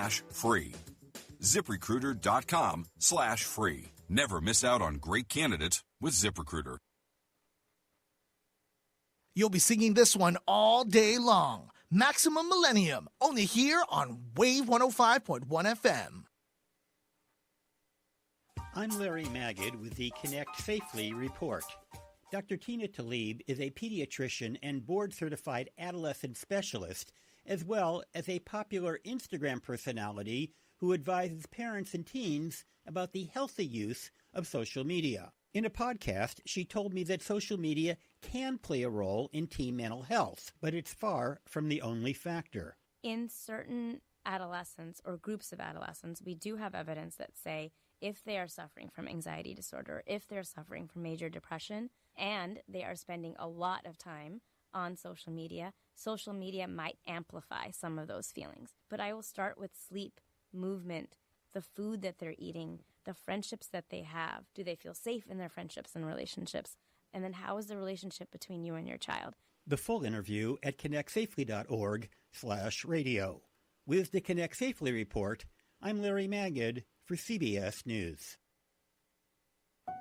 ZipRecruiter.com/free. ZipRecruiter.com/free. Never miss out on great candidates with ZipRecruiter. You'll be singing this one all day long. Maximum Millennium, only here on Wave 105.1 FM. I'm Larry Magid with the Connect Safely report. Dr. Tina Talib is a pediatrician and board-certified adolescent specialist, as well as a popular Instagram personality who advises parents and teens about the healthy use of social media. In a podcast, she told me that social media can play a role in teen mental health, but it's far from the only factor. In certain adolescents or groups of adolescents, we do have evidence that say if they are suffering from anxiety disorder, if they're suffering from major depression, and they are spending a lot of time on social media might amplify some of those feelings. But I will start with sleep, movement, the food that they're eating, the friendships that they have. Do they feel safe in their friendships and relationships? And then how is the relationship between you and your child? The full interview at connectsafely.org/radio. With the Connect Safely report, I'm Larry Magid for CBS News.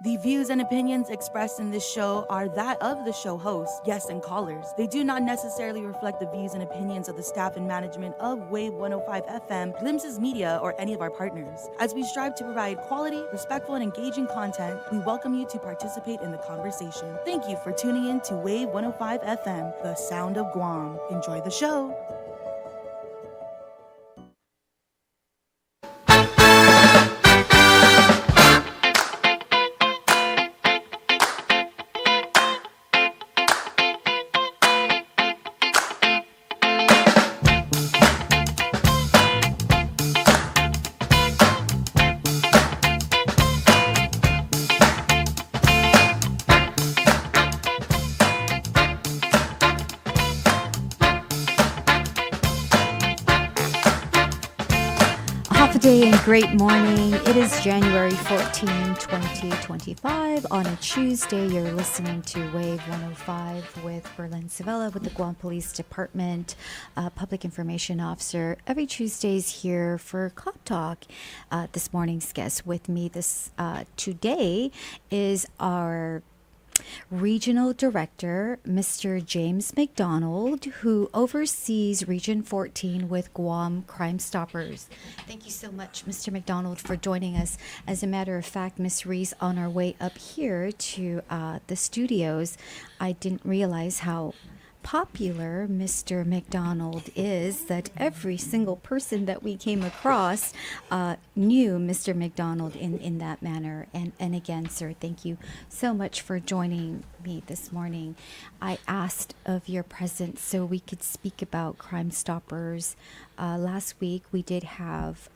The views and opinions expressed in this show are that of the show hosts, guests, and callers. They do not necessarily reflect the views and opinions of the staff and management of Wave 105 FM, Glimpses Media, or any of our partners. As we strive to provide quality, respectful, and engaging content, we welcome you to participate in the conversation. Thank you for tuning in to Wave 105 FM, the sound of Guam. Enjoy the show. Day and great morning. It is January 14, 2025. On a Tuesday, you're listening to Wave 105 with Berlyn Savella with the Guam Police Department Public Information Officer. Every Tuesday's here for Cop Talk. This morning's guest with me today is our Regional Director, Mr. James McDonald, who oversees Region 14 with Guam Crime Stoppers. Thank you so much, Mr. McDonald, for joining us. As a matter of fact, Ms. Reese, on our way up here to the studios, I didn't realize how popular Mr. McDonald is, that every single person that we came across knew Mr. McDonald in that manner. And again, sir, thank you so much for joining me this morning. I asked of your presence so we could speak about Crime Stoppers. Last week we did have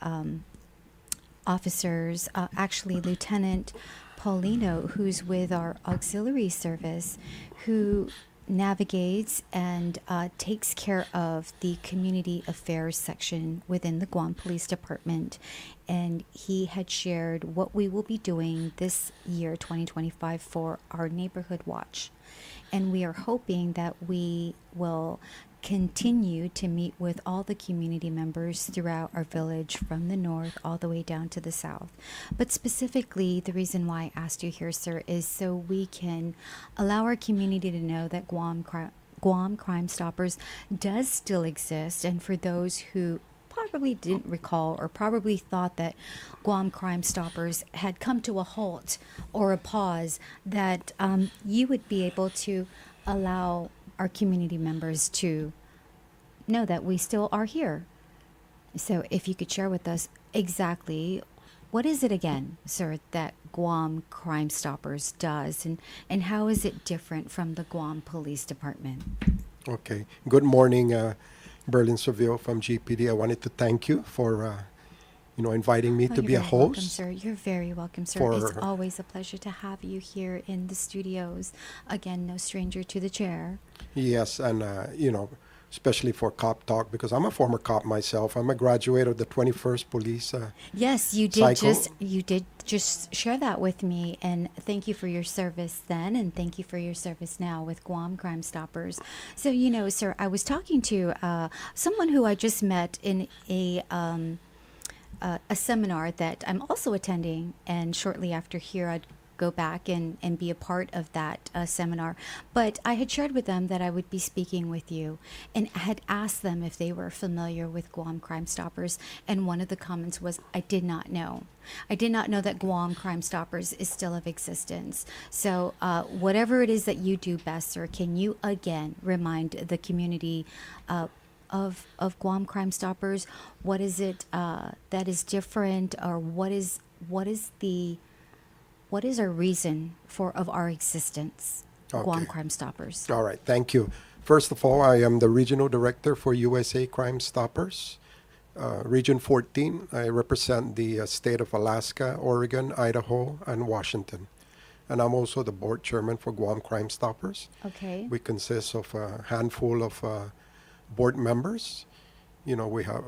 officers, actually Lieutenant Paulino, who's with our auxiliary service, who navigates and takes care of the community affairs section within the Guam Police Department. And he had shared what we will be doing this year, 2025, for our Neighborhood Watch. And we are hoping that we will continue to meet with all the community members throughout our village, from the north all the way down to the south. But specifically, the reason why I asked you here, sir, is so we can allow our community to know that Guam Crime Stoppers does still exist. And for those who probably didn't recall or probably thought that Guam Crime Stoppers had come to a halt or a pause, that you would be able to allow our community members to know that we still are here. So if you could share with us exactly what is it again, sir, that Guam Crime Stoppers does, and how is it different from the Guam Police Department? Okay. Good morning, Berlyn Savella from GPD. I wanted to thank you for inviting me to be a host. Welcome, sir. You're very welcome, sir. It's always a pleasure to have you here in the studios. Again, no stranger to the chair. Yes, and especially for Cop Talk, because I'm a former cop myself. I'm a graduate of the 21st Police. Yes, you did just share that with me, and thank you for your service then, and thank you for your service now with Guam Crime Stoppers. So, sir, I was talking to someone who I just met in a a seminar that I'm also attending, and shortly after here, I'd go back and be a part of that seminar. But I had shared with them that I would be speaking with you and had asked them if they were familiar with Guam Crime Stoppers. And one of the comments was, I did not know. I did not know that Guam Crime Stoppers is still of existence. So whatever it is that you do best, sir, can you again remind the community of Guam Crime Stoppers? What is it that is different, or what is our reason of our existence, Guam Okay. Crime Stoppers? All right, thank you. First of all, I am the regional director for USA Crime Stoppers. Region 14, I represent the state of Alaska, Oregon, Idaho, and Washington. And I'm also the board chairman for Guam Crime Stoppers. Okay. We consist of a handful of board members. You know, we have,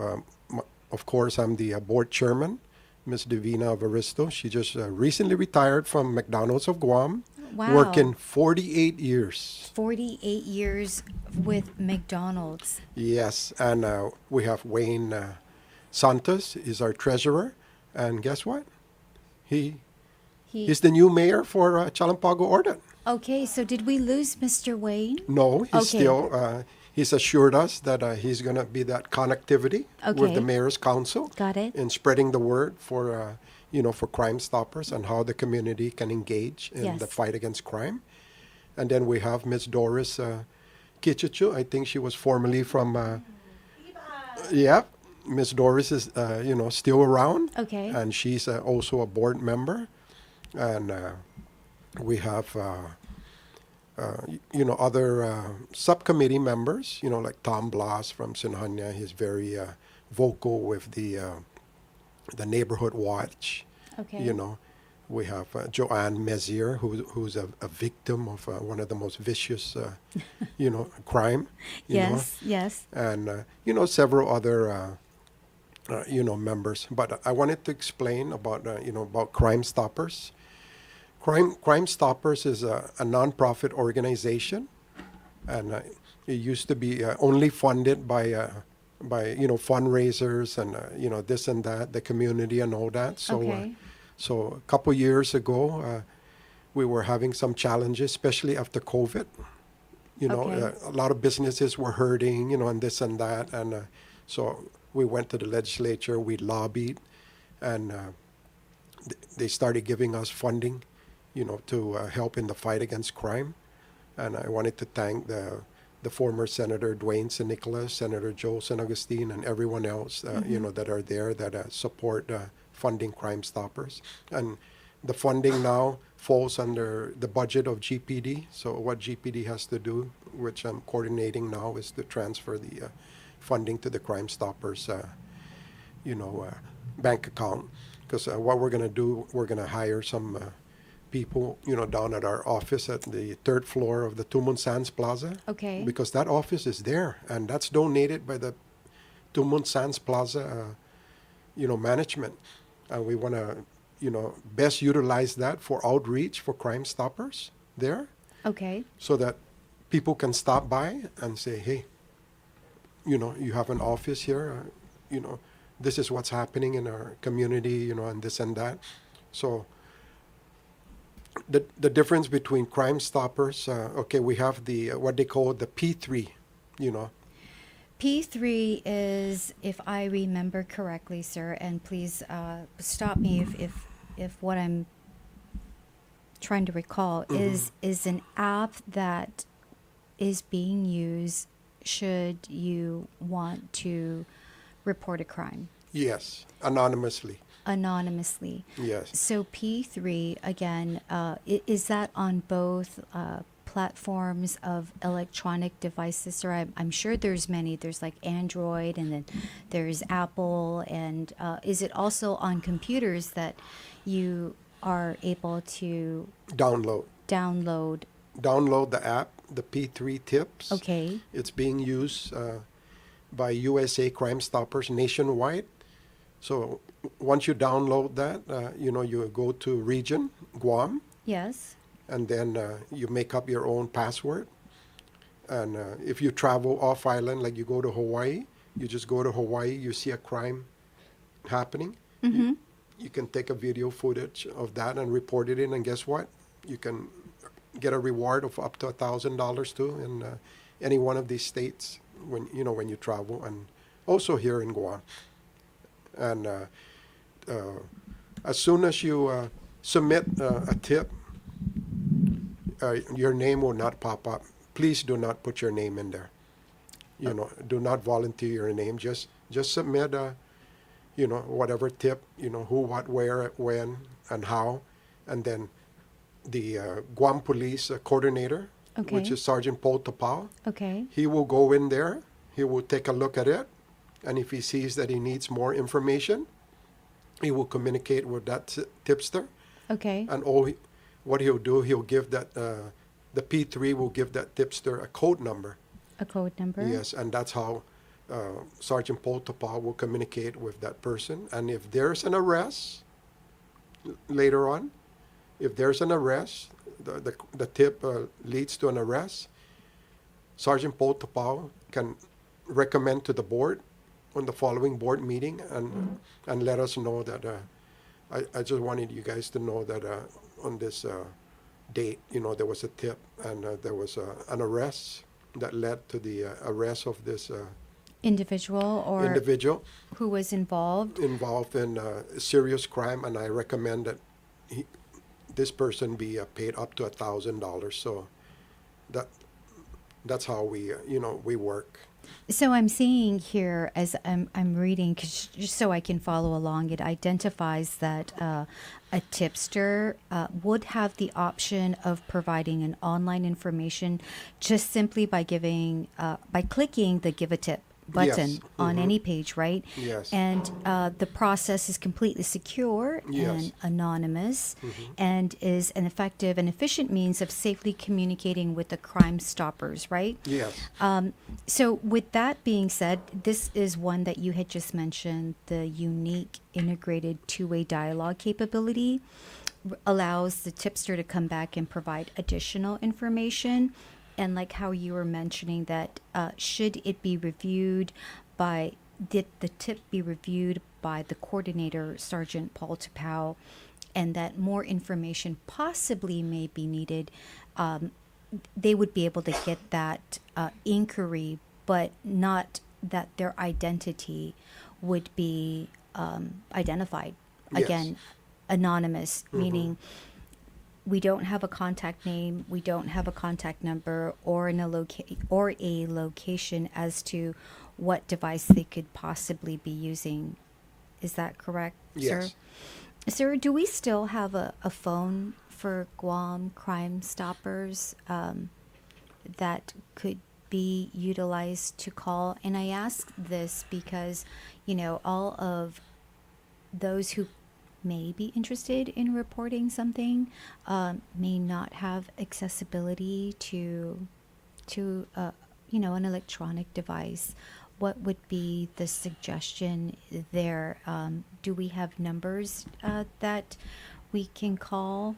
of course, I'm the board chairman, Ms. Divina Avaristo. She just recently retired from McDonald's of Guam, Wow. working 48 years. 48 years with McDonald's. Yes, and we have Wayne Santos is our treasurer, and guess what? He's the new mayor for Chalampago Ordan. Okay, so did we lose Mr. Wayne? No, he's Okay. still. He's assured us that he's going to be that connectivity with Okay. the mayor's council. Got it. In spreading the word for for Crime Stoppers and how the community can engage in the Yes. fight against crime. And then we have Ms. Doris Kichichu. I think she was formerly from. Yeah, Ms. Doris is still around. Okay. And she's also a board member, and we have. Other subcommittee members, like Tom Blas from Sinhanya. He's very vocal with the neighborhood watch. Okay. We have Joanne Mezier, who's a victim of one of the most vicious, crime. Yes. And, several other, members. But I wanted to explain about Crime Stoppers. Crime Stoppers is a nonprofit organization, and it used to be only funded by fundraisers and this and that, the community and all that. So, Okay. So a couple years ago, we were having some challenges, especially after COVID. Okay. A lot of businesses were hurting, and this and that, and so we went to the legislature. We lobbied, and they started giving us funding. To help in the fight against crime. And I wanted to thank the former Senator Dwayne San Nicolas, Senator Joe San Agustin, and everyone else, that are there that support funding Crime Stoppers. And the funding now falls under the budget of GPD. So what GPD has to do, which I'm coordinating now, is to transfer the funding to the Crime Stoppers, bank account. Because what we're going to do, we're going to hire some people, down at our office at the third floor of the Tumon Sands Plaza. Okay. Because that office is there, and that's donated by the Tumon Sands Plaza, management. And we want to, best utilize that for outreach for Crime Stoppers there, Okay. so that people can stop by and say, hey, you have an office here, this is what's happening in our community, and this and that. So the difference between Crime Stoppers, we have the what they call the P3, P3 is, if I remember correctly, sir, and please stop me if what I'm trying to recall is an app that is being used should you want to report a crime Yes, anonymously. anonymously. Yes. So P3, again, is that on both platforms of electronic devices, sir? I'm sure there's many. There's like Android, and then there's Apple, and is it also on computers that you are able to Download download? the app, the P3 Tips. Okay. It's being used by USA Crime Stoppers nationwide. So once you download that, you go to region, Guam, Yes. and then you make up your own password. And if you travel off island, like you go to Hawaii, you just go to Hawaii, you see a crime, happening, Mm-hmm. you can take a video footage of that and report it in, and guess what? You can get a reward of up to $1,000 too in any one of these states when you travel, and also here in Guam. And as soon as you submit a tip, your name will not pop up. Please do not put your name in there. Do not volunteer your name. Just submit whatever tip, who, what, where, when, and how, and then the Guam Police coordinator, Okay. which is Sergeant Paul Tapao, Okay. he will go in there, he will take a look at it, and if he sees that he needs more information, he will communicate with that tipster, Okay. and what he'll do, he'll give that, the P3 will give that tipster a code number. A code number? Yes, and that's how Sergeant Paul Tapao will communicate with that person. And if there's an arrest later on, the tip leads to an arrest, Sergeant Paul Tapao can recommend to the board on the following board meeting and let us know that I just wanted you guys to know that on this date, there was a tip and there was an arrest that led to the arrest of this Individual who was involved in serious crime, and I recommend that this person be paid up to $1,000. So that's how we work. So I'm seeing here as I'm reading, just so I can follow along, it identifies that a tipster would have the option of providing an online information just simply by clicking the Give a Tip button Yes. on Mhm. any page, right? Yes. And the process is completely secure Yes. and anonymous, and is an effective and efficient means of safely communicating with the Crime Stoppers, right? Yes. So with that being said, this is one that you had just mentioned, the unique integrated two-way dialogue capability allows the tipster to come back and provide additional information. And like how you were mentioning that should it be reviewed did the tip be reviewed by the coordinator, Sergeant Paul Tapao, and that more information possibly may be needed, they would be able to get that inquiry, but not that their identity would be identified. Yes. Again, anonymous, meaning we don't have a contact name, we don't have a contact number, or a location as to what device they could possibly be using. Is that correct, sir? Yes. Sir, do we still have a phone for Guam Crime Stoppers that could be utilized to call? And I ask this because, all of those who may be interested in reporting something may not have accessibility to an electronic device. What would be the suggestion there? Do we have numbers that we can call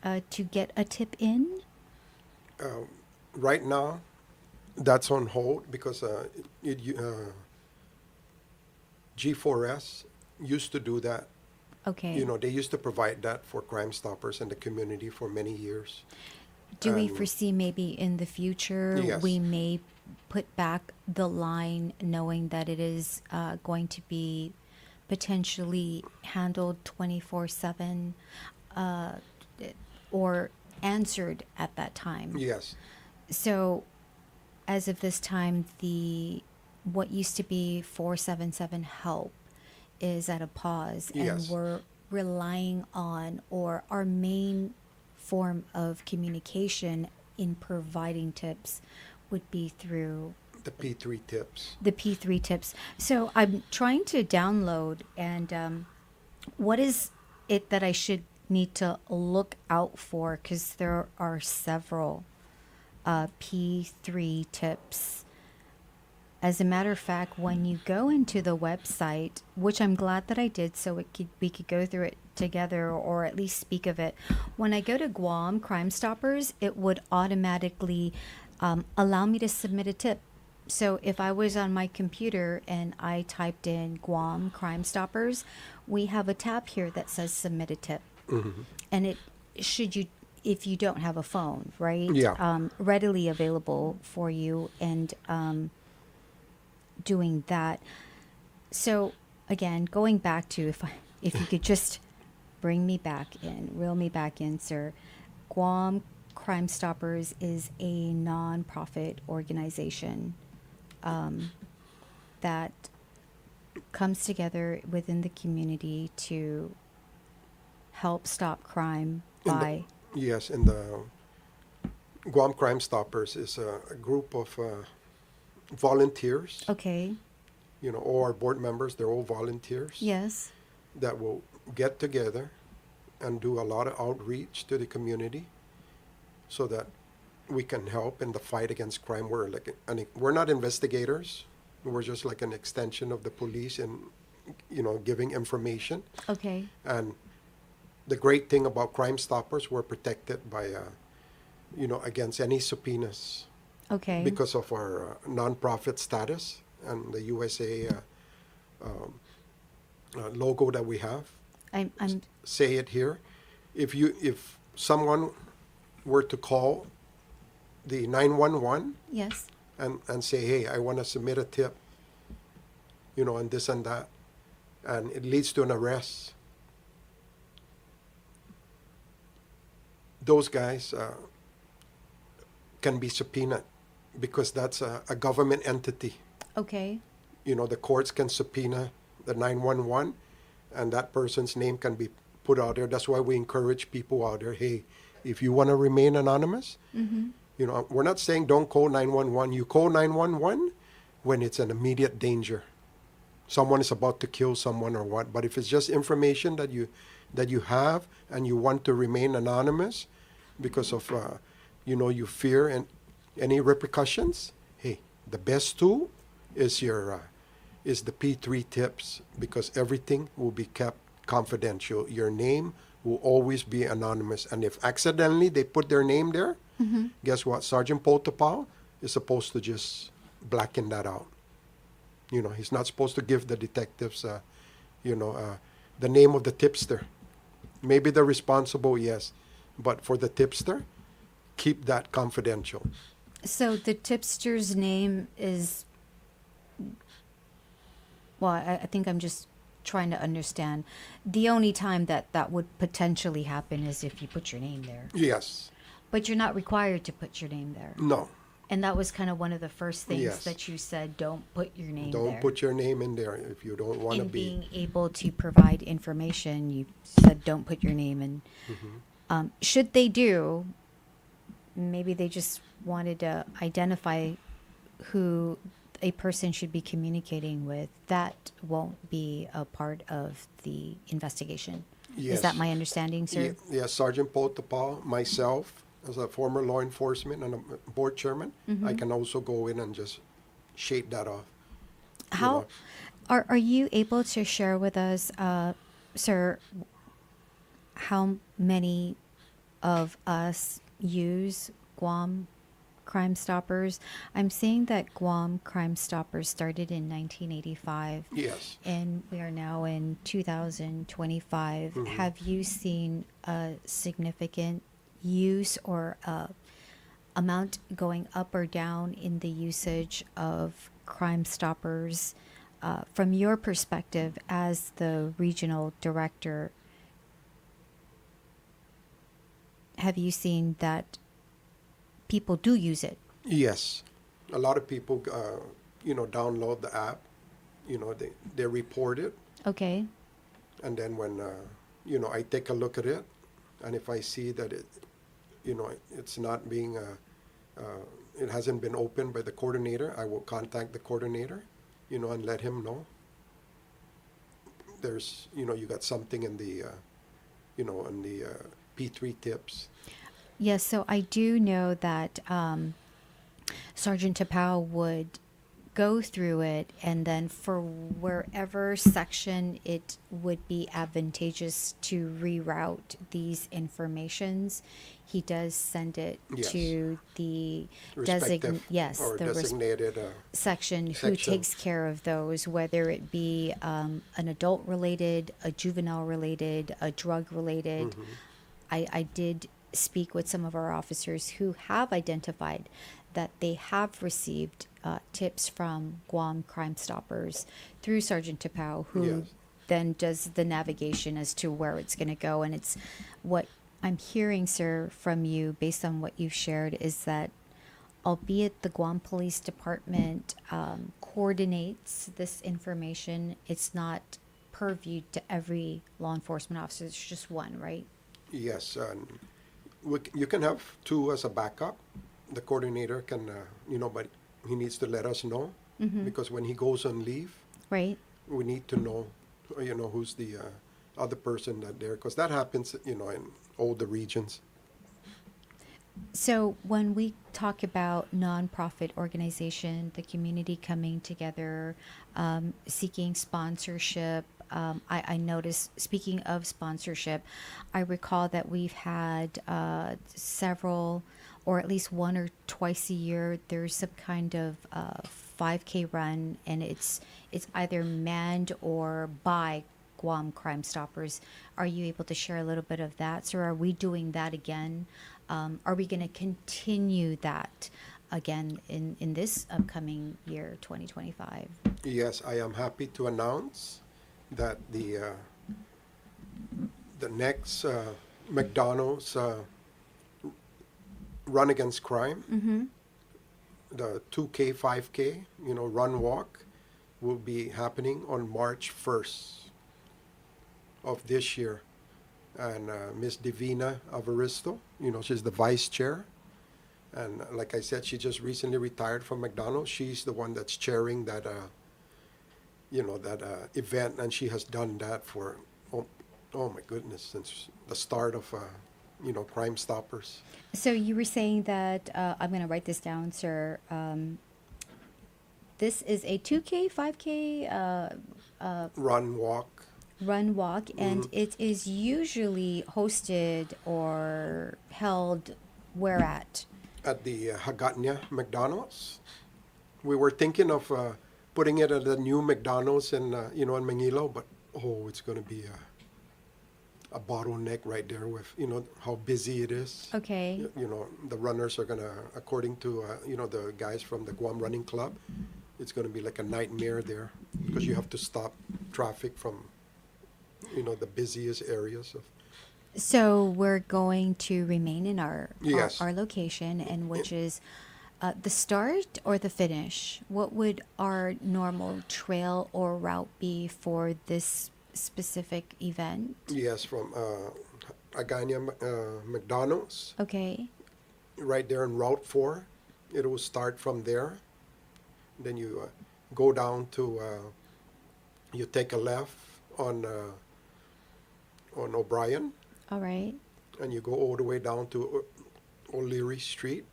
to get a tip in? Right now, that's on hold because G4S used to do that. Okay. They used to provide that for Crime Stoppers in the community for many years. Do we foresee maybe in the future Yes. we may put back the line knowing that it is going to be potentially handled 24/7 or answered at that time? Yes. So as of this time, what used to be 477 help is at a pause, and Yes. we're relying on, or our main form of communication in providing tips would be through The P3 tips. the P3 tips. So I'm trying to download, and what is it that I should need to look out for? Because there are several P3 tips. As a matter of fact, when you go into the website, which I'm glad that I did, so we could go through it together or at least speak of it. When I go to Guam Crime Stoppers, it would automatically allow me to submit a tip. So if I was on my computer and I typed in Guam Crime Stoppers, we have a tab here that says submit a tip. And it should you, if you don't have a phone, right? Yeah. Readily available for you and doing that. So again, going back to if you could just bring me back in, reel me back in, sir. Guam Crime Stoppers is a non-profit organization that comes together within the community to help stop crime by... Yes, and the Guam Crime Stoppers is a group of volunteers. Okay, All our board members, they're all volunteers. yes, That will get together and do a lot of outreach to the community so that we can help in the fight against crime. We're not investigators. We're just like an extension of the police and, giving information. okay, And the great thing about Crime Stoppers, we're protected by, against any subpoenas okay. because of our nonprofit status and the USA logo that we have. I'm Say it here. If someone were to call the 911 yes, and say, hey, I want to submit a tip, and this and that, and it leads to an arrest, those guys can be subpoenaed because that's a government entity. okay, The courts can subpoena the 911 and that person's name can be put out there. That's why we encourage people out there, hey, if you want to remain anonymous, we're not saying don't call 911. You call 911 when it's an immediate danger. Someone is about to kill someone or what. But if it's just information that you have and you want to remain anonymous because of, you fear and any repercussions, hey, the best tool is is the P3 tips because everything will be kept confidential. Your name will always be anonymous. And if accidentally they put their name there, guess what? Sergeant Potapau is supposed to just blacken that out. He's not supposed to give the detectives, the name of the tipster. Maybe they're responsible, yes. But for the tipster, keep that confidential. So the tipster's name is... Well, I think I'm just trying to understand. The only time that would potentially happen is if you put your name there. Yes. But you're not required to put your name there. No. And that was kind of one of the first things Yes. that you said, don't put your name there. Don't put your name in there if you don't want to In be. being able to provide information, you said don't put your name in. Should they do, maybe they just wanted to identify who a person should be communicating with, that won't be a part of the investigation. Yes. Is that my understanding, sir? Yes, Sergeant Potapau, myself, as a former law enforcement and a board chairman, I can also go in and just shake that off. How are you able to share with us, sir, how many of us use Guam Crime Stoppers? I'm seeing that Guam Crime Stoppers started in 1985. Yes. And we are now in 2025. Have you seen a significant use or amount going up or down in the usage of Crime Stoppers from your perspective as the regional director? Have you seen that people do use it? Yes. A lot of people, download the app. They report it. Okay. And then when, I take a look at it, and if I see that it's not being, it hasn't been opened by the coordinator, I will contact the coordinator, and let him know. There's, you got something in the, in the P3 tips. Yes, so I do know that Sergeant Tapau would go through it, and then for wherever section it would be advantageous to reroute these informations, he does send it Yes. to the Respective or the designated section who section. takes care of those, whether it be an adult related, a juvenile related, a drug related. Mm-hmm. I did speak with some of our officers who have identified that they have received tips from Guam Crime Stoppers through Sergeant Tapau, who Yes. then does the navigation as to where it's going to go. And it's what I'm hearing, sir, from you, based on what you've shared, is that albeit the Guam Police Department coordinates this information, it's not purview to every law enforcement officer. It's just one, right? Yes, and you can have two as a backup. The coordinator can, but he needs to let us know because when he goes on leave, Right. we need to know, who's the other person that there, because that happens, in all the regions. So when we talk about nonprofit organization, the community coming together, seeking sponsorship, I noticed, speaking of sponsorship, I recall that we've had several, or at least one or twice a year, there's some kind of 5K run, and it's either manned or by Guam Crime Stoppers. Are you able to share a little bit of that? So are we doing that again? Are we going to continue that again in this upcoming year, 2025? Yes, I am happy to announce that the next McDonald's Run Against Crime, the 2K, 5K, run walk, will be happening on March 1st of this year. And Miss Divina Avaristo, she's the vice chair. And like I said, she just recently retired from McDonald's. She's the one that's chairing that, event, and she has done that for, oh my goodness, since the start of, Crime Stoppers. So you were saying that, I'm going to write this down, sir. This is a 2K, 5K Run, walk. run walk, and it is usually hosted or held where at? At the Hagatnya McDonald's. We were thinking of putting it at the new McDonald's in Manila, but it's going to be a bottleneck right there with how busy it is. Okay. The runners are going to, according to the guys from the Guam Running Club, it's going to be like a nightmare there because you have to stop traffic from the busiest areas of. So we're going to remain in our Yes. our location, and which is the start or the finish. What would our normal trail or route be for this specific event? Yes, from Aganya McDonald's, Okay. right there in Route 4. It will start from there. Then you go down to, you take a left on O'Brien, All right. and you go all the way down to O'Leary Street,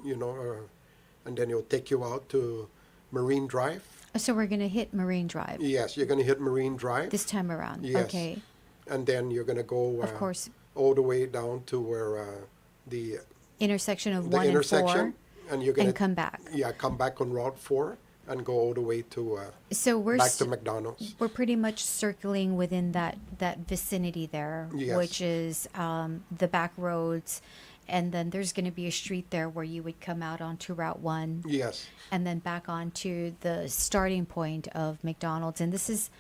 and then it'll take you out to Marine Drive. So we're going to hit Marine Drive Yes, you're going to hit Marine Drive. this time around. Yes. Okay. And then you're going to go Of course. all the way down to where the Intersection of the 1 and 4. intersection, and you're going and come back. Yeah, come back on Route 4 and go all the way to So we're back to McDonald's. we're pretty much circling within that vicinity there, Yes. which is the back roads, and then there's going to be a street there where you would come out onto Route 1, Yes, and then back onto the starting point of McDonald's. And this is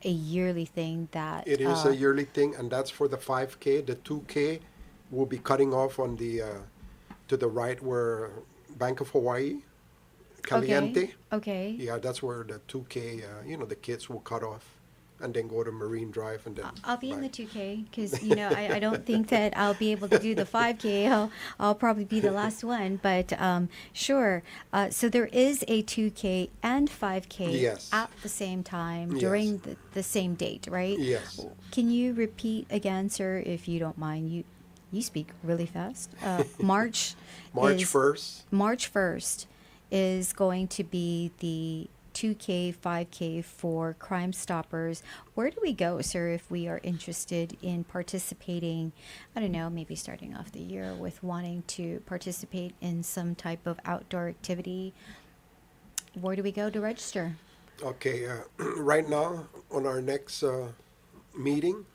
a yearly thing that it is a yearly thing, and that's for the 5K. The 2K will be cutting off on the to the right where Bank of Hawaii, Caliente. Okay. Yeah, that's where the 2K, the kids will cut off and then go to Marine Drive and then. I'll be in the back. 2K because I don't think that I'll be able to do the 5K. I'll probably be the last one, but sure. So there is a 2K and 5K Yes. at the same time Yes. during the same date, right? Yes. Can you repeat again, sir, if you don't mind? You speak really fast. March March is- 1st. March 1st is going to be the 2K, 5K for Crime Stoppers. Where do we go, sir, if we are interested in participating? I don't know, maybe starting off the year with wanting to participate in some type of outdoor activity. Where do we go to register? Okay, right now on our next meeting,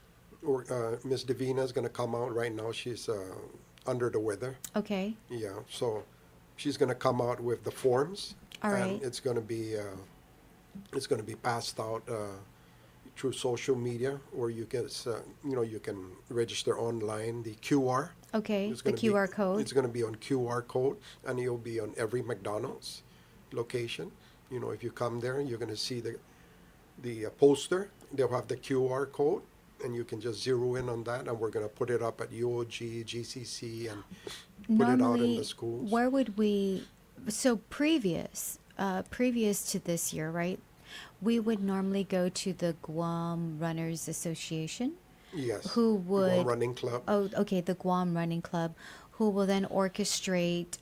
Miss Davina is going to come out. Right now she's under the weather. Okay. Yeah, so she's going to come out with the forms. All right. And it's going to be passed out through social media, where you can you can register online. The QR. Okay. It's The gonna QR be, code. It's going to be on QR code, and it'll be on every McDonald's location. You know, if you come there, you're going to see the poster. They'll have the QR code, and you can just zero in on that, and we're going to put it up at UOG, GCC, and put it out in the schools. Where would we? So previous to this year, right? We would normally go to the Guam Runners Association. Yes. Who would Guam Running Club. Oh, okay, the Guam Running Club, who will then orchestrate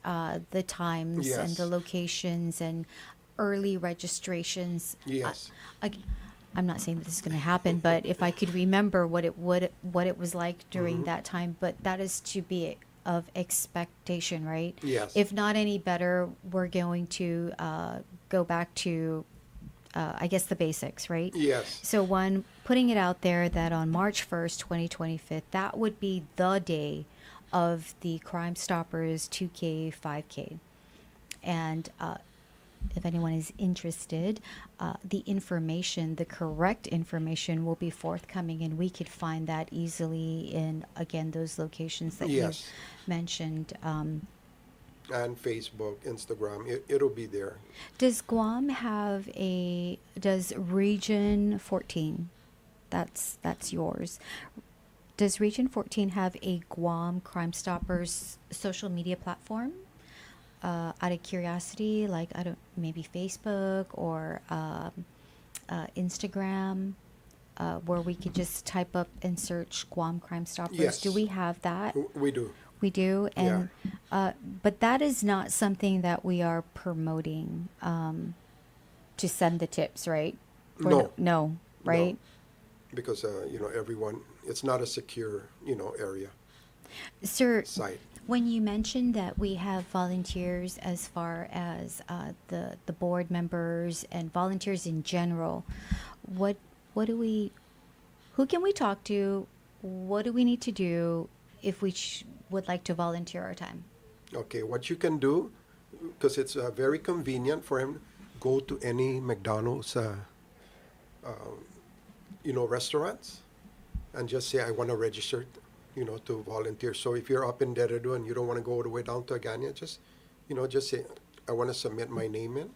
the times and the Yes. locations and early registrations. Yes. I'm not saying that this is going to happen, but if I could remember what it was like during that time, but that is to be of expectation, right? Yes. If not any better, we're going to go back to, I guess, the basics, right? Yes. So one, putting it out there that on March 1st, 2025, that would be the day of the Crime Stoppers 2K, 5K. And if anyone is interested, the information, the correct information will be forthcoming, and we could find that easily in, again, those locations that Yes. you mentioned. And Facebook, Instagram, it'll be there. Does Guam have does Region 14, that's yours, does Region 14 have a Guam Crime Stoppers social media platform? Out of curiosity, like, maybe Facebook or Instagram, where we could just type up and search Guam Crime Stoppers. Yes. Do we have that? We do. We do, and but that is not something that we are promoting to send the tips, right? No. No, right? No. Because everyone, it's not a secure area, Sir, site. when you mentioned that we have volunteers as far as the board members and volunteers in general, who can we talk to? What do we need to do if we would like to volunteer our time? Okay, what you can do, because it's very convenient for him, go to any McDonald's, restaurants, and just say, I want to register, to volunteer. So if you're up in Deredo and you don't want to go all the way down to Agania, just say, I want to submit my name in,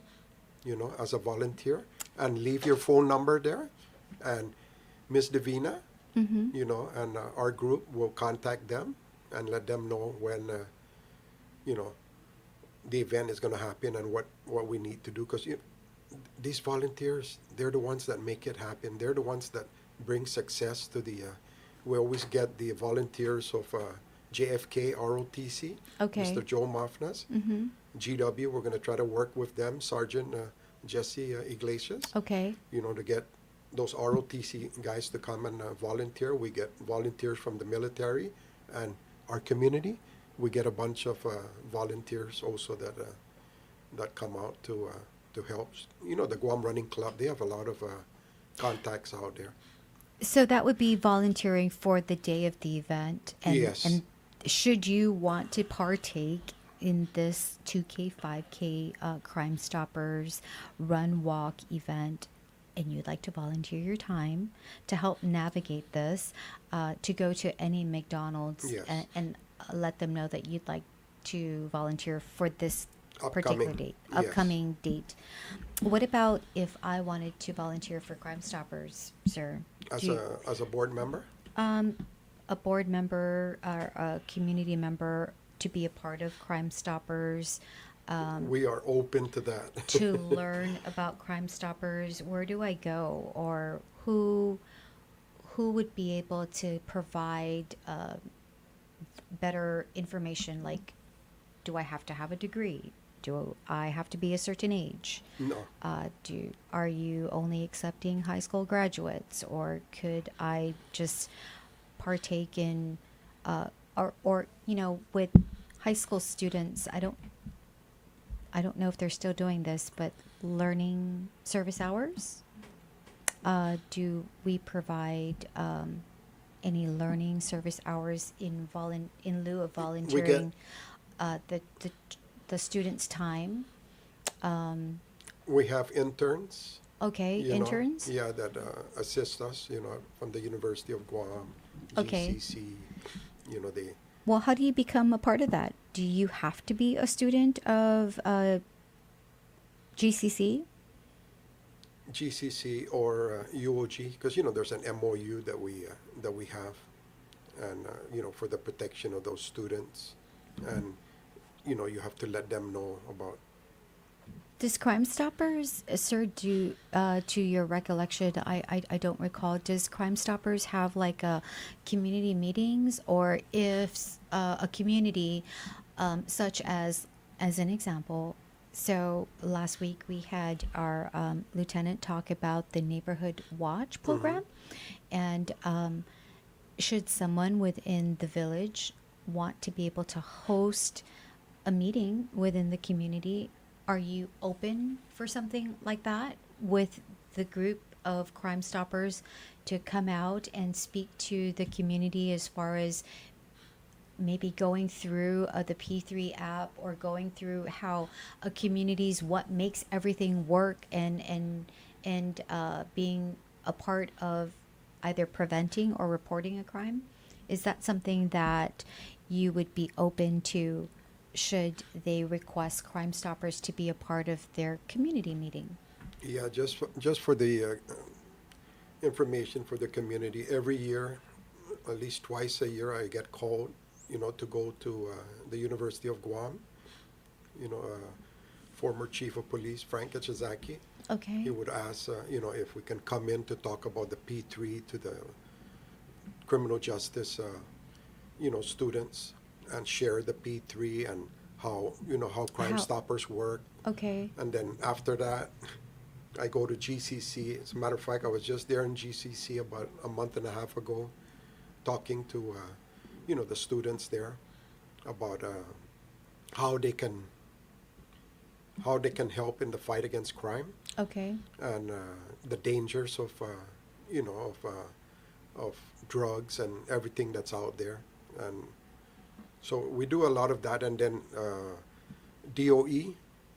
as a volunteer, and leave your phone number there, and Miss Davina, and our group will contact them and let them know when, the event is going to happen and what we need to do. Because these volunteers, they're the ones that make it happen. They're the ones that bring success to the, we always get the volunteers of JFK ROTC, Okay. Mr. Joe Mafnas. GW, we're going to try to work with them, Sergeant Jesse Iglesias. Okay. To get those ROTC guys to come and volunteer. We get volunteers from the military and our community. We get a bunch of volunteers also that come out to help. The Guam Running Club, they have a lot of contacts out there. So that would be volunteering for the day of the event. And, Yes. And should you want to partake in this 2K, 5K Crime Stoppers run walk event, and you'd like to volunteer your time to help navigate this, to go to any McDonald's Yes. and let them know that you'd like to volunteer for this particular Upcoming, date, yes. upcoming date. What about if I wanted to volunteer for Crime Stoppers, sir? As a board member? A board member or a community member to be a part of Crime Stoppers, We are open to that. to learn about Crime Stoppers, where do I go, or who would be able to provide better information? Like, do I have to have a degree? Do I have to be a certain age? No. Are you only accepting high school graduates, or could I just partake in, or with high school students? I don't know if they're still doing this, but learning service hours. Do we provide any learning service hours in lieu of volunteering the students' time? We have interns. Okay, interns. That assist us. From the University of Guam, Okay. GCC. They. Well, how do you become a part of that? Do you have to be a student of GCC? GCC or UOG, because there's an MOU that we have, and for the protection of those students, and you have to let them know about. Does Crime Stoppers, sir, to your recollection, I don't recall, does Crime Stoppers have like a community meetings, or if a community, such as an example, so last week we had our lieutenant talk about the Neighborhood Watch program, and should someone within the village want to be able to host a meeting within the community, are you open for something like that with the group of Crime Stoppers to come out and speak to the community as far as maybe going through the P3 app, or going through how a community's, what makes everything work, and being a part of either preventing or reporting a crime? Is that something that you would be open to should they request Crime Stoppers to be a part of their community meeting? Yeah, just for the information for the community, every year, at least twice a year, I get called, to go to the University of Guam. Former Chief of Police Frank Echizaki. Okay. He would ask, if we can come in to talk about the P3 to the criminal justice, students, and share the P3 and how Crime Stoppers work. Okay. And then after that, I go to GCC. As a matter of fact, I was just there in GCC about a month and a half ago, talking to, the students there about how they can help in the fight against crime. Okay. And the dangers of drugs and everything that's out there. And so we do a lot of that. And then DOE,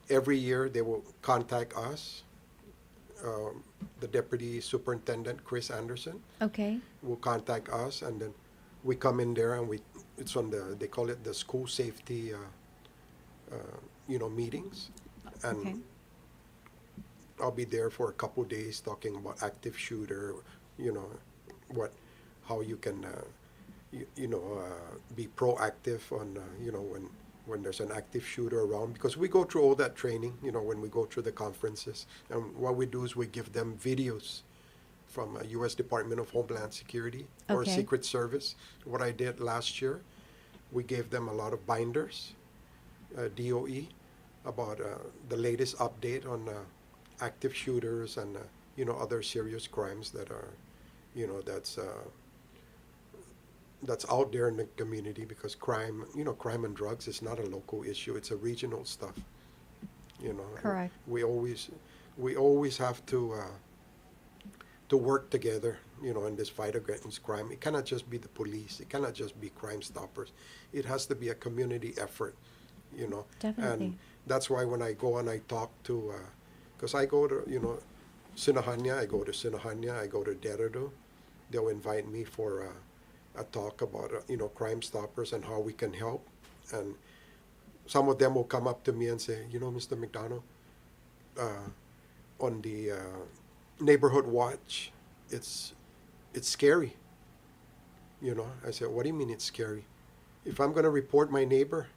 every year they will contact us. The Deputy Superintendent, Chris Anderson, Okay. will contact us, and then we come in there, and it's on they call it the school safety, meetings. And Okay. I'll be there for a couple days talking about active shooter, how you can, be proactive on, when there's an active shooter around, because we go through all that training, when we go through the conferences. And what we do is we give them videos from U.S. Department of Homeland Security or Okay. Secret Service. What I did last year, we gave them a lot of binders, DOE, about the latest update on active shooters and, other serious crimes that are, that's out there in the community, because crime and drugs is not a local issue. It's a regional stuff. Correct. We always have to work together, in this fight against crime. It cannot just be the police. It cannot just be Crime Stoppers. It has to be a community effort, Definitely. And that's why when I go and I talk to, because I go to, Sinahanya, I go to Derado. They'll invite me for a talk about, Crime Stoppers and how we can help. And some of them will come up to me and say, Mr. McDonough, on the Neighborhood Watch, it's scary. I said, what do you mean it's scary? If I'm going to report my neighbor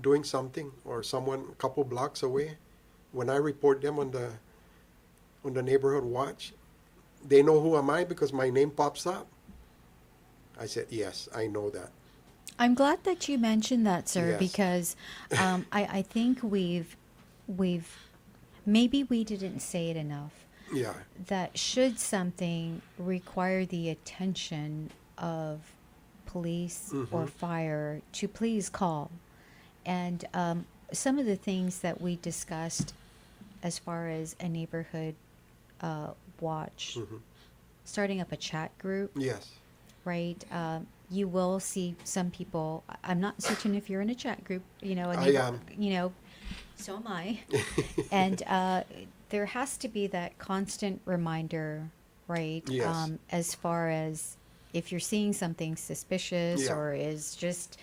doing something, or someone a couple blocks away, when I report them on the Neighborhood Watch, they know who am I because my name pops up. I said, yes, I know that. I'm glad that you mentioned that, sir, Yes. because I think we've maybe we didn't say it enough. Yeah. That should something require the attention of police or fire, to please call. And some of the things that we discussed as far as a neighborhood watch, starting up a chat group, Yes. right? You will see some people. I'm not certain if you're in a chat group, I am. So am I. And there has to be that constant reminder, right? Yes. As far as if you're seeing something suspicious Yeah. or is just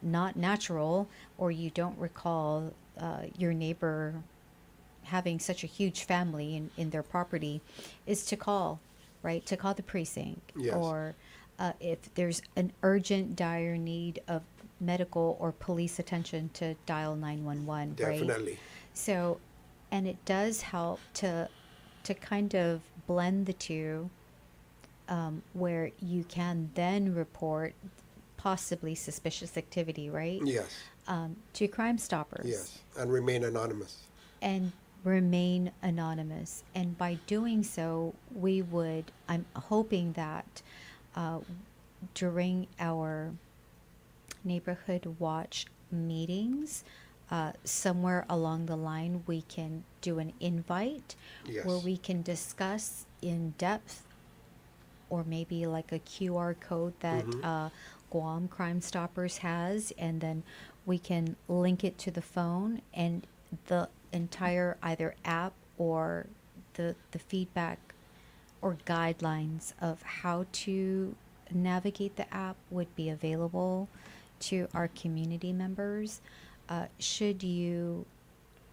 not natural, or you don't recall your neighbor having such a huge family in their property, is to call, right? To call the precinct. Yes. Or if there's an urgent, dire need of medical or police attention, to dial 911, right? Definitely. So, and it does help to kind of blend the two, where you can then report possibly suspicious activity, right? Yes. To Crime Stoppers. Yes. And remain anonymous. And remain anonymous. And by doing so, I'm hoping that during our neighborhood watch meetings, somewhere along the line, we can do an invite Yes. where we can discuss in depth, or maybe like a QR code that Guam Crime Stoppers has, and then we can link it to the phone, and the entire either app or the feedback or guidelines of how to navigate the app would be available to our community members. Should you,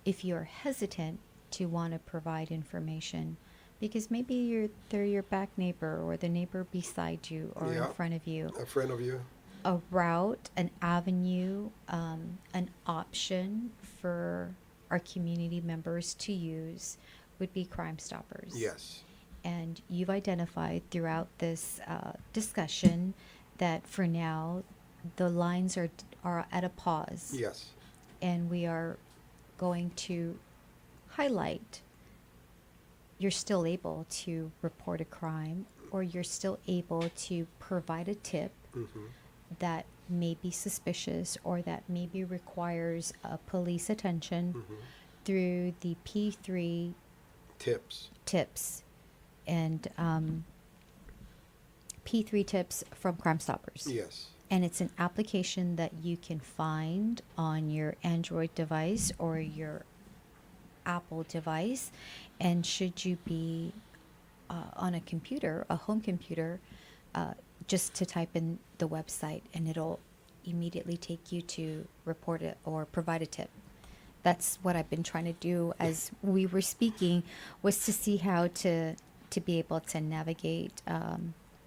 if you're hesitant to want to provide information, because maybe they're your back neighbor or the neighbor beside you or Yeah. in front of you, A friend of you. a route, an avenue, an option for our community members to use would be Crime Stoppers. Yes. And you've identified throughout this discussion that for now the lines are at a pause. Yes. And we are going to highlight you're still able to report a crime, or you're still able to provide a tip that may be suspicious or that maybe requires police attention through the P3 tips and P3 tips from Crime Stoppers. Yes. And it's an application that you can find on your Android device or your Apple device. And should you be on a computer, a home computer, just to type in the website, and it'll immediately take you to report it or provide a tip. That's what I've been trying to do as we were speaking, was to see how to be able to navigate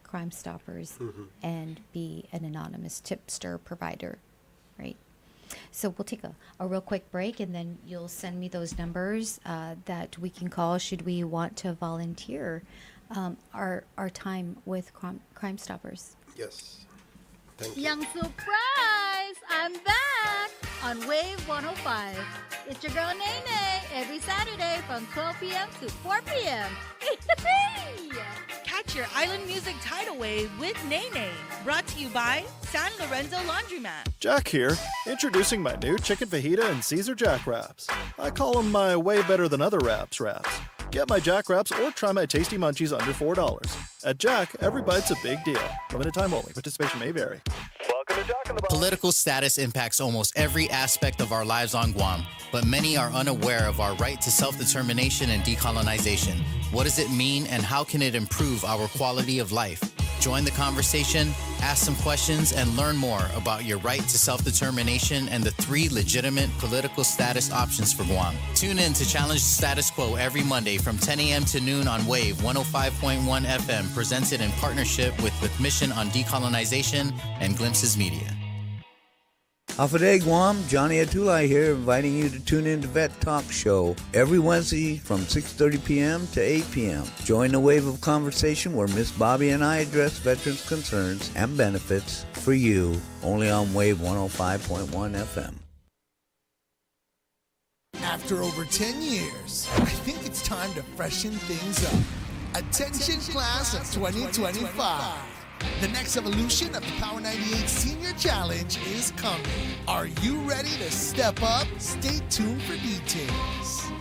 Crime Stoppers and be an anonymous tipster provider, right? So we'll take a real quick break, and then you'll send me those numbers that we can call should we want to volunteer our time with Crime Stoppers. Yes. Thank you. Young surprise! I'm back on Wave 105. It's your girl Nene every Saturday from 12 p.m. to 4 p.m. Catch your island music tidal wave with Nene. Brought to you by San Lorenzo Laundromat. Jack here, introducing my new chicken fajita and Caesar Jack wraps. I call them my way better than other wraps. Get my Jack wraps or try my tasty munchies under $4. At Jack, every bite's a big deal. Limited time only. Participation may vary. Welcome to Jack in the Box. Political status impacts almost every aspect of our lives on Guam, but many are unaware of our right to self-determination and decolonization. What does it mean, and how can it improve our quality of life? Join the conversation, ask some questions, and learn more about your right to self-determination and the 3 legitimate political status options for Guam. Tune in to Challenge the Status Quo every Monday from 10 a.m. to noon on Wave 105.1 FM, presented in partnership with the Commission on Decolonization and Glimpses Media. Alpha Day Guam, Johnny Atulai here, inviting you to tune in to Vet Talk Show every Wednesday from 6:30 p.m. to 8 p.m. Join the wave of conversation where Miss Bobby and I address veterans' concerns and benefits for you, only on Wave 105.1 FM. After after over 10 years, I think it's time to freshen things up. Attention class of 2025. The next evolution of the Power 98 Senior Challenge is coming. Are you ready to step up? Stay tuned for details.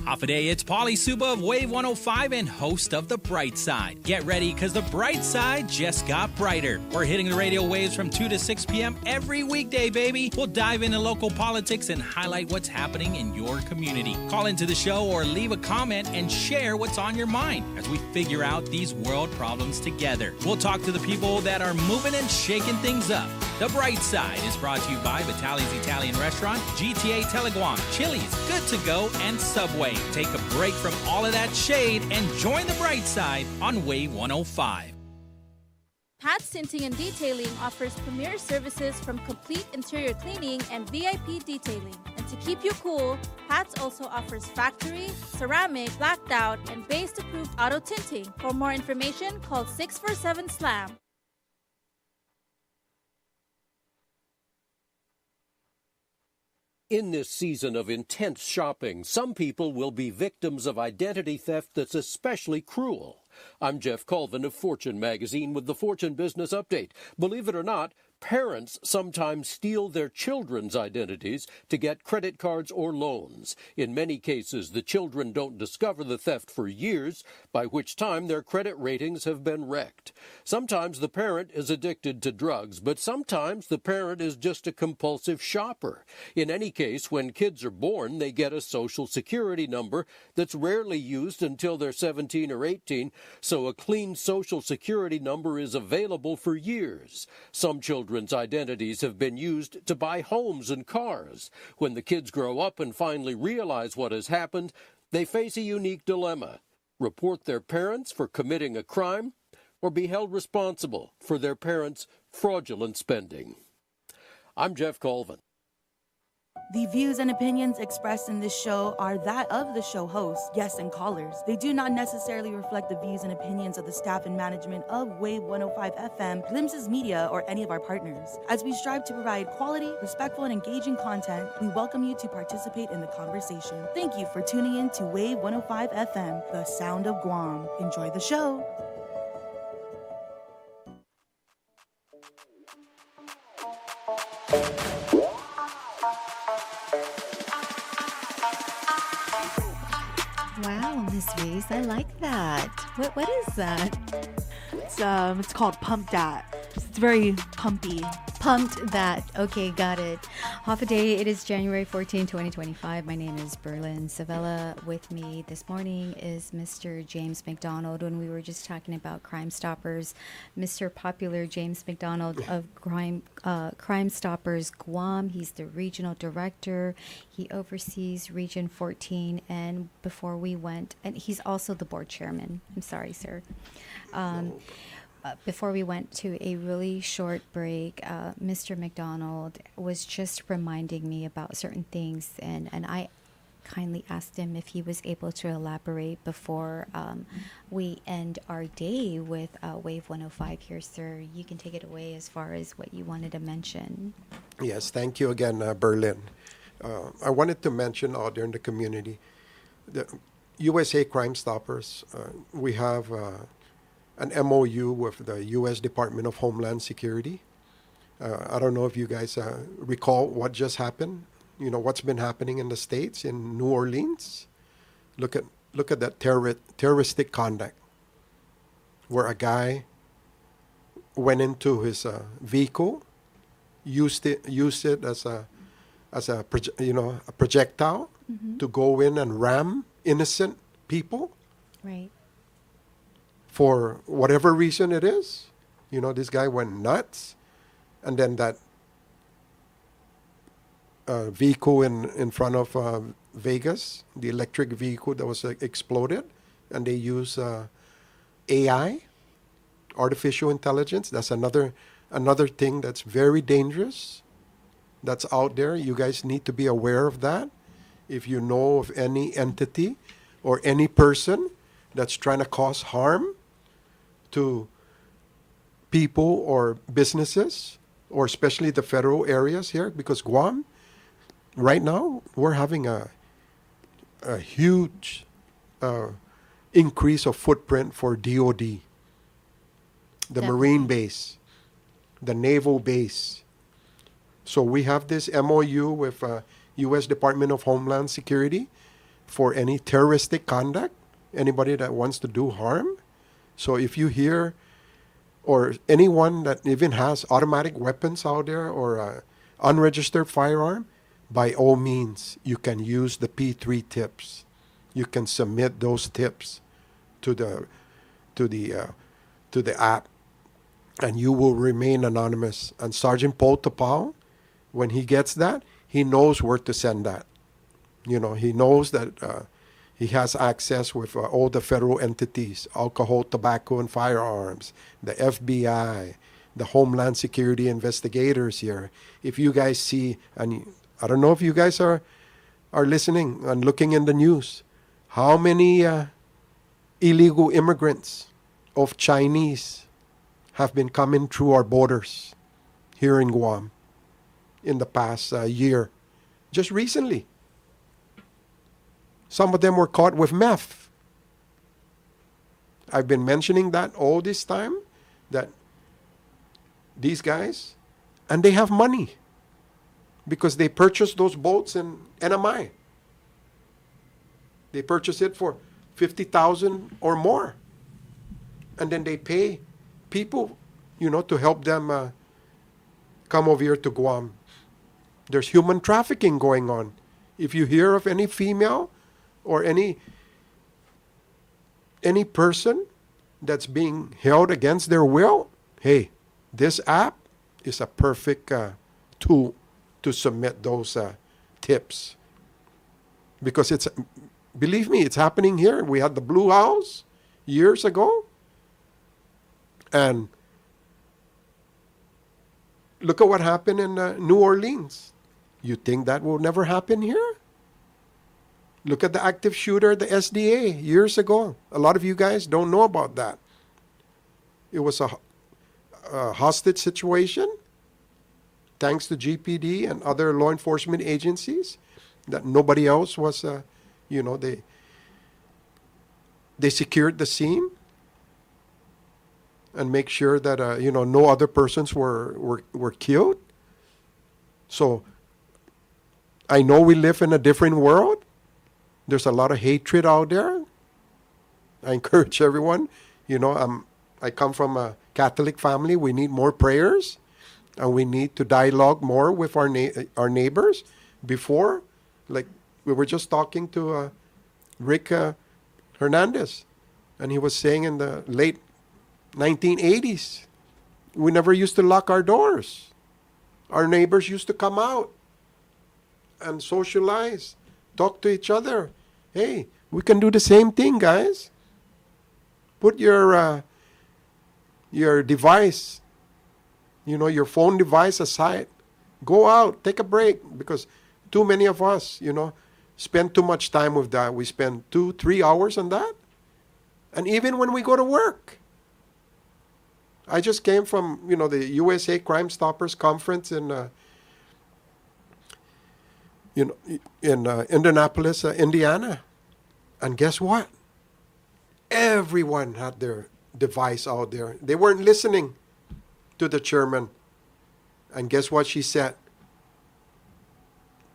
Hafa-day, it's Paulie Suba of Wave 105 and host of The Bright Side. Get ready, because The Bright Side just got brighter. We're hitting the radio waves from 2 to 6 p.m. every weekday, baby. We'll dive into local politics and highlight what's happening in your community. Call into the show or leave a comment and share what's on your mind as we figure out these world problems together. We'll talk to the people that are moving and shaking things up. The Bright Side is brought to you by Vitali's Italian Restaurant, GTA Teleguam, Chili's, Good to Go, and Subway. Take a break from all of that shade and join the Bright Side on Wave 105. Pat's Tinting and Detailing offers premier services from complete interior cleaning and VIP detailing. And to keep you cool, Pat's also offers factory, ceramic, blacked out, and based-approved auto tinting. For more information, call 647-SLAM. In this season of intense shopping, some people will be victims of identity theft that's especially cruel. I'm Jeff Colvin of Fortune magazine with the Fortune Business Update. Believe it or not, parents sometimes steal their children's identities to get credit cards or loans. In many cases, the children don't discover the theft for years, by which time their credit ratings have been wrecked. Sometimes the parent is addicted to drugs, but sometimes the parent is just a compulsive shopper. In any case, when kids are born, they get a social security number that's rarely used until they're 17 or 18, so a clean social security number is available for years. Some children's identities have been used to buy homes and cars. When the kids grow up and finally realize what has happened, they face a unique dilemma: report their parents for committing a crime or be held responsible for their parents' fraudulent spending. I'm Jeff Colvin. The views and opinions expressed in this show are that of the show host, guests, and callers. They do not necessarily reflect the views and opinions of the staff and management of Wave 105 FM, Glimpses Media, or any of our partners. As we strive to provide quality, respectful, and engaging content, we welcome you to participate in the conversation. Thank you for tuning in to Wave 105 FM, the sound of Guam. Enjoy the show. Wow, Miss Reese, I like that. What is that? It's called Pump That. It's very pumpy. Pumped That. Okay, got it. Hafa-day, it is January 14, 2025. My name is Berlyn. Savella. With me this morning is Mr. James McDonald. When we were just talking about Crime Stoppers, Mr. Popular James McDonald of Crime Stoppers Guam. He's the regional director. He oversees Region 14. And before we went, and he's also the board chairman. I'm sorry, sir. Before we went to a really short break, Mr. McDonald was just reminding me about certain things, and I kindly asked him if he was able to elaborate before we end our day with Wave 105 here, sir. You can take it away as far as what you wanted to mention. Yes, thank you again, Berlyn. I wanted to mention out there in the community, the USA Crime Stoppers, we have an MOU with the U.S. Department of Homeland Security. I don't know if you guys recall what just happened. You know what's been happening in the States, in New Orleans. Look at that terroristic conduct, where a guy went into his vehicle, used it as a projectile to go in and ram innocent people. Right. For whatever reason it is, this guy went nuts, and then that vehicle in front of Vegas, the electric vehicle that was exploded, and they use AI, artificial intelligence. That's another thing that's very dangerous. That's out there. You guys need to be aware of that. If you know of any entity or any person that's trying to cause harm to people or businesses, or especially the federal areas here, because Guam, right now, we're having a huge increase of footprint for DOD, the Definitely. Marine base, the Naval base. So we have this MOU with U.S. Department of Homeland Security for any terroristic conduct, anybody that wants to do harm. So if you hear, or anyone that even has automatic weapons out there or a unregistered firearm, by all means, you can use the P3 tips. You can submit those tips to the app, and you will remain anonymous. And Sergeant Paul Tapao, when he gets that, he knows where to send that. You know, he knows that he has access with all the federal entities, alcohol, tobacco, and firearms, the FBI, the Homeland Security investigators here. If you guys see, and I don't know if you guys are listening and looking in the news, how many illegal immigrants of Chinese have been coming through our borders here in Guam in the past year, just recently. Some of them were caught with meth. I've been mentioning that all this time, that these guys, and they have money because they purchased those boats in NMI. They purchase it for $50,000 or more. And then they pay people, you know, to help them come over here to Guam. There's human trafficking going on. If you hear of any female or any person that's being held against their will, hey, this app is a perfect tool to submit those tips. Because it's, believe me, it's happening here. We had the Blue House years ago. And look at what happened in New Orleans. You think that will never happen here? Look at the active shooter, the SDA, years ago. A lot of you guys don't know about that. It was a hostage situation, thanks to GPD and other law enforcement agencies, that nobody else was, they secured the scene and make sure that, no other persons were killed. So I know we live in a different world. There's a lot of hatred out there. I encourage everyone, I come from a Catholic family. We need more prayers, and we need to dialogue more with our neighbors. Before, like we were just talking to Rick Hernandez, and he was saying in the late 1980s, we never used to lock our doors. Our neighbors used to come out and socialize, talk to each other. Hey, we can do the same thing, guys. Put your device, your phone device aside. Go out, take a break, because too many of us, spend too much time with that. We spend 2-3 hours on that. And even when we go to work. I just came from, the USA Crime Stoppers conference in Indianapolis, Indiana. And guess what? Everyone had their device out there. They weren't listening to the chairman. And guess what she said?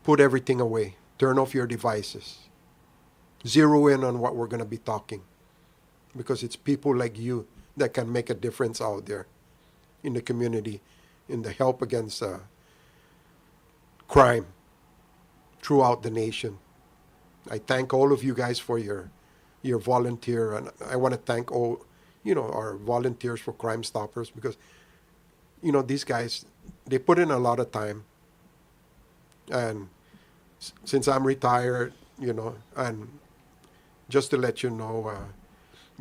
Put everything away. Turn off your devices. Zero in on what we're going to be talking. Because it's people like you that can make a difference out there in the community, in the help against crime throughout the nation. I thank all of you guys for your volunteer, and I want to thank all, our volunteers for Crime Stoppers, because, these guys, they put in a lot of time. And since I'm retired, and just to let you know,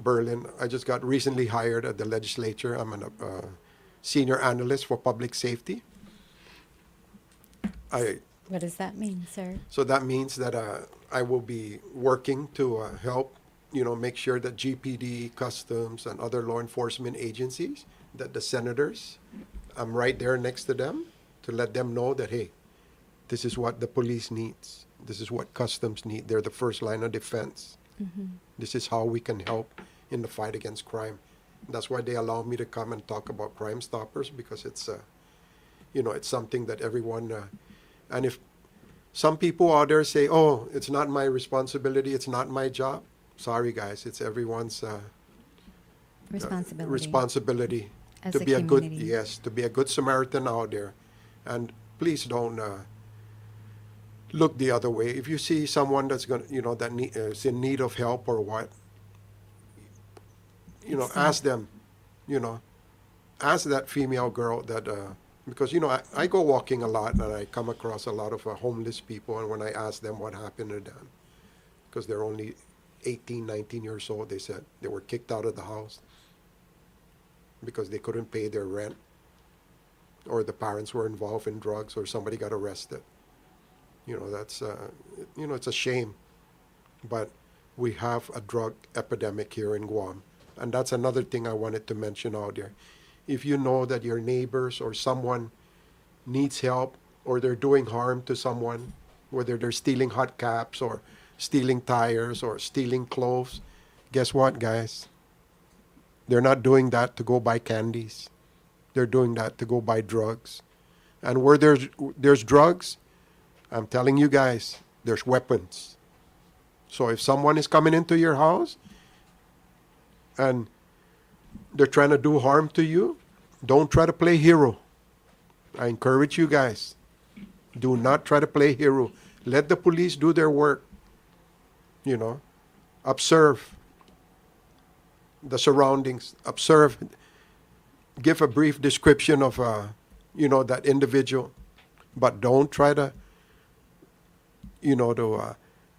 Berlyn, I just got recently hired at the legislature. I'm a senior analyst for public safety. What does that mean, sir? So that means that I will be working to help, make sure that GPD, Customs, and other law enforcement agencies, that the senators, I'm right there next to them to let them know that, hey, this is what the police needs. This is what customs need. They're the first line of defense. Mm-hmm. This is how we can help in the fight against crime. That's why they allow me to come and talk about Crime Stoppers, because it's, it's something that everyone, and if some people out there say, oh, it's not my responsibility, it's not my job. Sorry, guys, it's everyone's responsibility As to a be community. to be a good Samaritan out there. And please don't look the other way. If you see someone that's going to, that is in need of help or what, ask them, ask that female girl that, because, I go walking a lot and I come across a lot of homeless people, and when I ask them what happened to them, because they're only 18, 19 years old, they said they were kicked out of the house because they couldn't pay their rent, or the parents were involved in drugs, or somebody got arrested. That's, it's a shame. But we have a drug epidemic here in Guam. And that's another thing I wanted to mention out there. If you know that your neighbors or someone needs help, or they're doing harm to someone, whether they're stealing hot caps or stealing tires or stealing clothes, guess what, guys? They're not doing that to go buy candies. They're doing that to go buy drugs. And where there's drugs, I'm telling you guys, there's weapons. So if someone is coming into your house and they're trying to do harm to you, don't try to play hero. I encourage you guys, do not try to play hero. Let the police do their work. Observe the surroundings, observe, give a brief description of, that individual, but don't try to,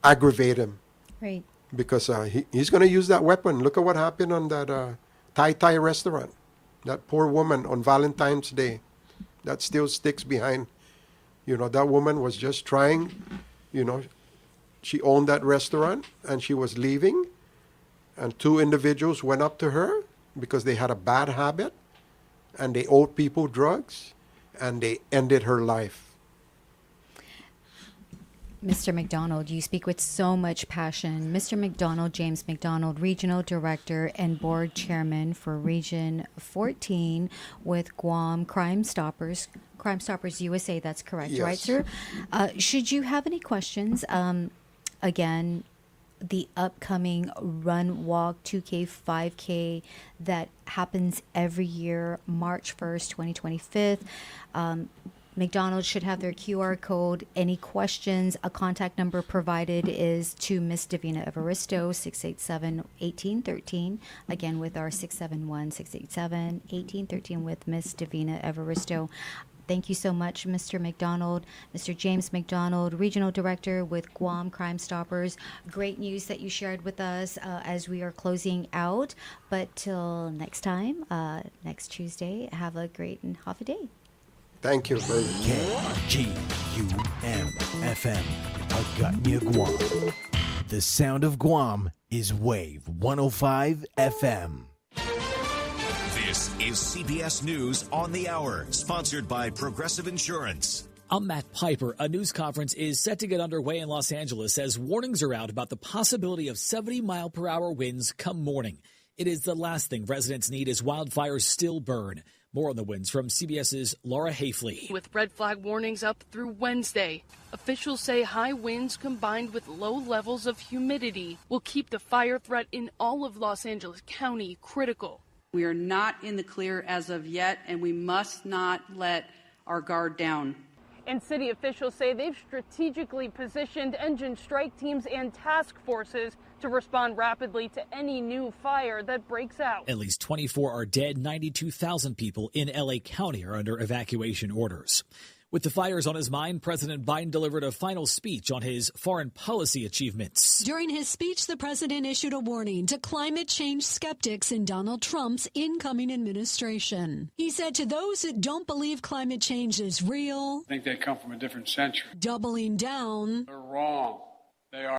aggravate him. Right. Because he's going to use that weapon. Look at what happened on that Thai restaurant. That poor woman on Valentine's Day. That still sticks behind. That woman was just trying, she owned that restaurant and she was leaving. And two individuals went up to her because they had a bad habit and they owed people drugs, and they ended her life. Mr. McDonald, you speak with so much passion. Mr. McDonald, James McDonald, Regional Director and Board Chairman for Region 14 with Guam Crime Stoppers USA, that's correct, Yes. right, sir? Should you have any questions, again, the upcoming Run, Walk, 2K, 5K that happens every year, March 1st, 2025. McDonald's should have their QR code. Any questions, a contact number provided is to Miss Davina Evaristo, 687-1813. Again, with our 671-687-1813 with Miss Davina Evaristo. Thank you so much, Mr. McDonald. Mr. James McDonald, Regional Director with Guam Crime Stoppers. Great news that you shared with us as we are closing out. But till next time, next Tuesday, have a great and half a day. Thank you very much. KGUM-FM, Agutnia, Guam. The sound of Guam is Wave 105 FM. This is CBS News on the Hour, sponsored by Progressive Insurance. I'm Matt Piper. A news conference is set to get underway in Los Angeles as warnings are out about the possibility of 70-mile-per-hour winds come morning. It is the last thing residents need as wildfires still burn. More on the winds from CBS's Laura Hafley. With red flag warnings up through Wednesday, officials say high winds combined with low levels of humidity will keep the fire threat in all of Los Angeles County critical. We are not in the clear as of yet, and we must not let our guard down. And city officials say they've strategically positioned engine strike teams and task forces to respond rapidly to any new fire that breaks out. At least 24 are dead. 92,000 people in L.A. County are under evacuation orders. With the fires on his mind, President Biden delivered a final speech on his foreign policy achievements. During his speech, the president issued a warning to climate change skeptics in Donald Trump's incoming administration. He said to those that don't believe climate change is real, I think they come from a different century. doubling down, They're wrong. They are